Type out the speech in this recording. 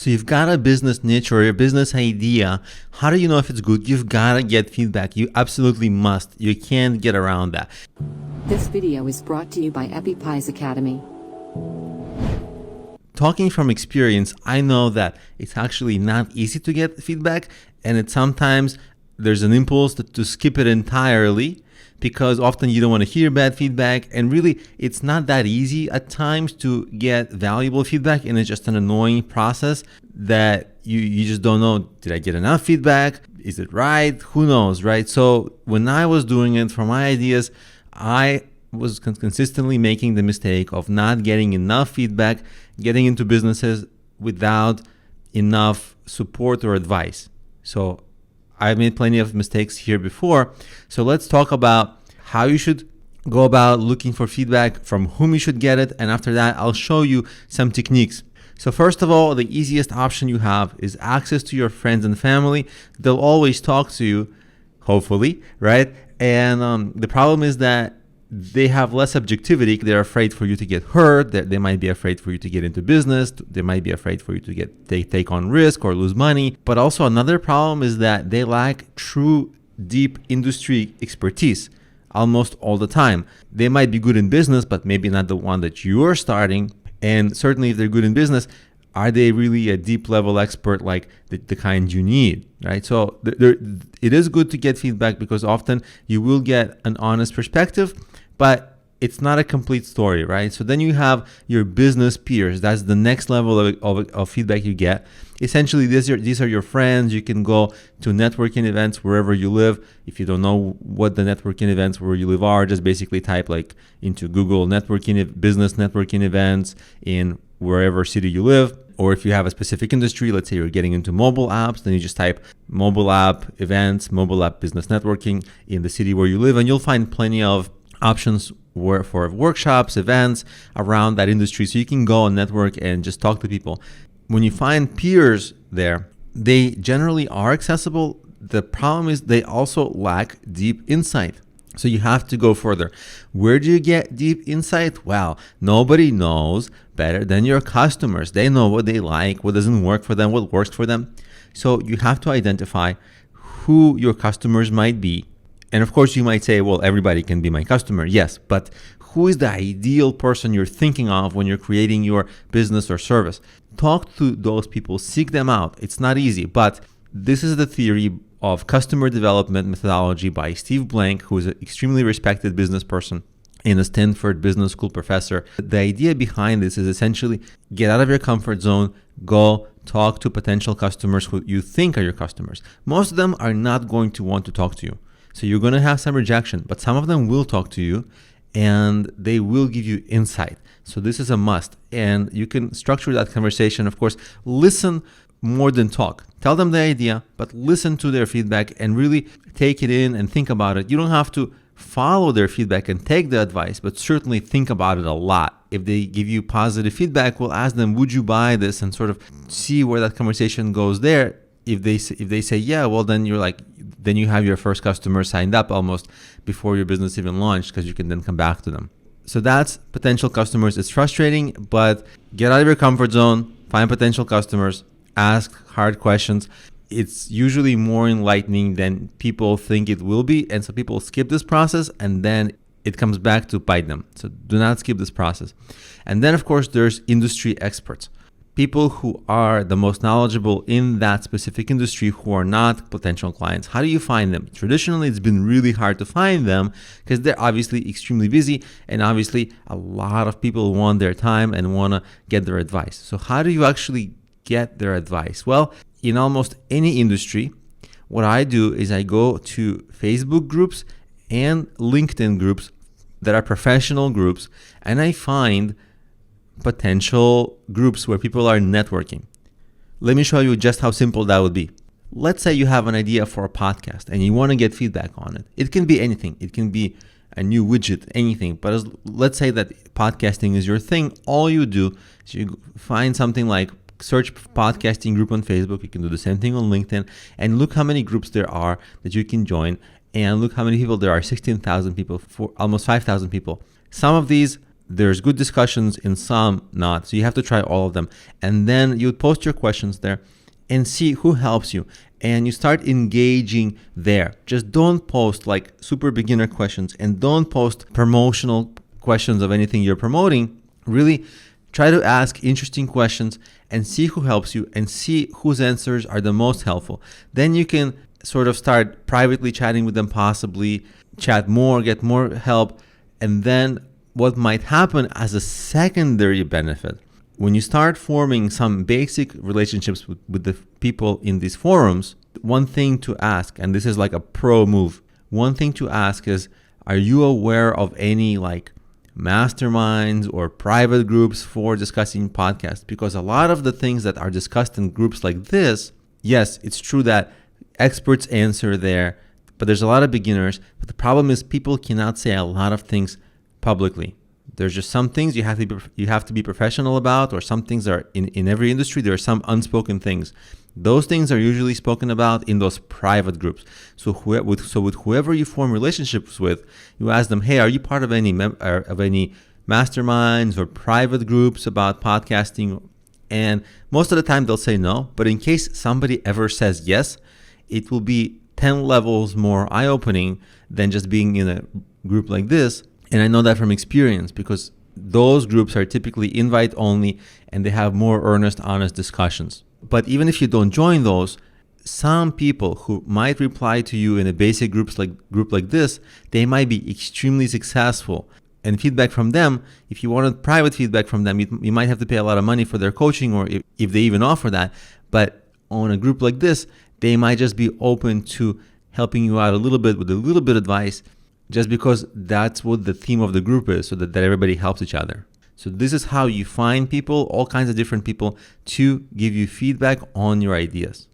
So you've got a business niche or a business idea. How do you know if it's good? You've got to get feedback. You absolutely must. You can't get around that. This video is brought to you by Appy Pie Academy. Talking from experience, I know that it's actually not easy to get feedback, and sometimes there's an impulse to skip it entirely because often you don't want to hear bad feedback, and really it's not that easy at times to get valuable feedback, and it's just an annoying process that you just don't know, did I get enough feedback? Is it right? Who knows, right? So when I was doing it for my ideas, I was consistently making the mistake of not getting enough feedback, getting into businesses without enough support or advice. So I've made plenty of mistakes here before. So let's talk about how you should go about looking for feedback, from whom you should get it, and after that, I'll show you some techniques. So first of all, the easiest option you have is access to your friends and family. They'll always talk to you, hopefully, right? And the problem is that they have less objectivity. They're afraid for you to get hurt. They might be afraid for you to get into business. They might be afraid for you to take on risk or lose money. But also another problem is that they lack true deep industry expertise almost all the time. They might be good in business, but maybe not the one that you're starting. And certainly if they're good in business, are they really a deep level expert like the kind you need, right? So it is good to get feedback because often you will get an honest perspective, but it's not a complete story, right? So then you have your business peers. That's the next level of feedback you get. Essentially, these are your friends. You can go to networking events wherever you live. If you don't know what the networking events where you live are, just basically type like into Google business networking events in wherever city you live. Or if you have a specific industry, let's say you're getting into mobile apps, then you just type mobile app events, mobile app business networking in the city where you live, and you'll find plenty of options for workshops, events around that industry. So you can go and network and just talk to people. When you find peers there, they generally are accessible. The problem is they also lack deep insight. So you have to go further. Where do you get deep insight? Well, nobody knows better than your customers. They know what they like, what doesn't work for them, what works for them. So you have to identify who your customers might be. And of course, you might say, well, everybody can be my customer. Yes, but who is the ideal person you're thinking of when you're creating your business or service? Talk to those people, seek them out. It's not easy, but this is the theory of customer development methodology by Steve Blank, who is an extremely respected business person and a Stanford Business School professor. The idea behind this is essentially get out of your comfort zone, go talk to potential customers who you think are your customers. Most of them are not going to want to talk to you. So you're going to have some rejection, but some of them will talk to you and they will give you insight. So this is a must. And you can structure that conversation. Of course, listen more than talk. Tell them the idea, but listen to their feedback and really take it in and think about it. You don't have to follow their feedback and take the advice, but certainly think about it a lot. If they give you positive feedback, we'll ask them, would you buy this? And sort of see where that conversation goes there. If they say, yeah, well, then then you have your first customer signed up almost before your business even launched, because you can then come back to them. So that's potential customers. It's frustrating, but get out of your comfort zone, find potential customers, ask hard questions. It's usually more enlightening than people think it will be. And so people skip this process and then it comes back to bite them. So do not skip this process. And then, of course, there's industry experts. People who are the most knowledgeable in that specific industry who are not potential clients. How do you find them? Traditionally, it's been really hard to find them because they're obviously extremely busy, and obviously a lot of people want their time and want to get their advice. So how do you actually get their advice? Well, in almost any industry, what I do is I go to Facebook groups and LinkedIn groups that are professional groups, and I find potential groups where people are networking. Let me show you just how simple that would be. Let's say you have an idea for a podcast and you want to get feedback on it. It can be anything. It can be a new widget, anything. But let's say that podcasting is your thing. All you do is you find something like search podcasting group on Facebook. You can do the same thing on LinkedIn and look how many groups there are that you can join. And look how many people there are, 16,000 people, for almost 5,000 people. Some of these There's good discussions in some, not. So you have to try all of them. And then you would post your questions there and see who helps you. And you start engaging there. Just don't post like super beginner questions, and don't post promotional questions of anything you're promoting. Really try to ask interesting questions and see who helps you and see whose answers are the most helpful. Then you can sort of start privately chatting with them, possibly chat more, get more help. And then what might happen as a secondary benefit, when you start forming some basic relationships with the people in these forums, one thing to ask, and this is like a pro move, one thing to ask is, are you aware of any like masterminds or private groups for discussing podcasts? Because a lot of the things that are discussed in groups like this, yes, it's true that experts answer there, but there's a lot of beginners. But the problem is people cannot say a lot of things publicly. There's just some things you have to be professional about, or some things are in every industry. There are some unspoken things. Those things are usually spoken about in those private groups. So with whoever you form relationships with, you ask them, hey, are you part of any masterminds or private groups about podcasting? And most of the time they'll say no. But in case somebody ever says yes, it will be 10 levels more eye-opening than just being in a group like this. And I know that from experience, because those groups are typically invite only and they have more earnest, honest discussions. But even if you don't join those, some people who might reply to you in a basic group like this, they might be extremely successful. And feedback from them, if you wanted private feedback from them, you might have to pay a lot of money for their coaching, or if they even offer that. But on a group like this, they might just be open to helping you out a little bit with a little bit of advice, just because that's what the theme of the group is, so that everybody helps each other. So this is how you find people, all kinds of different people, to give you feedback on your ideas.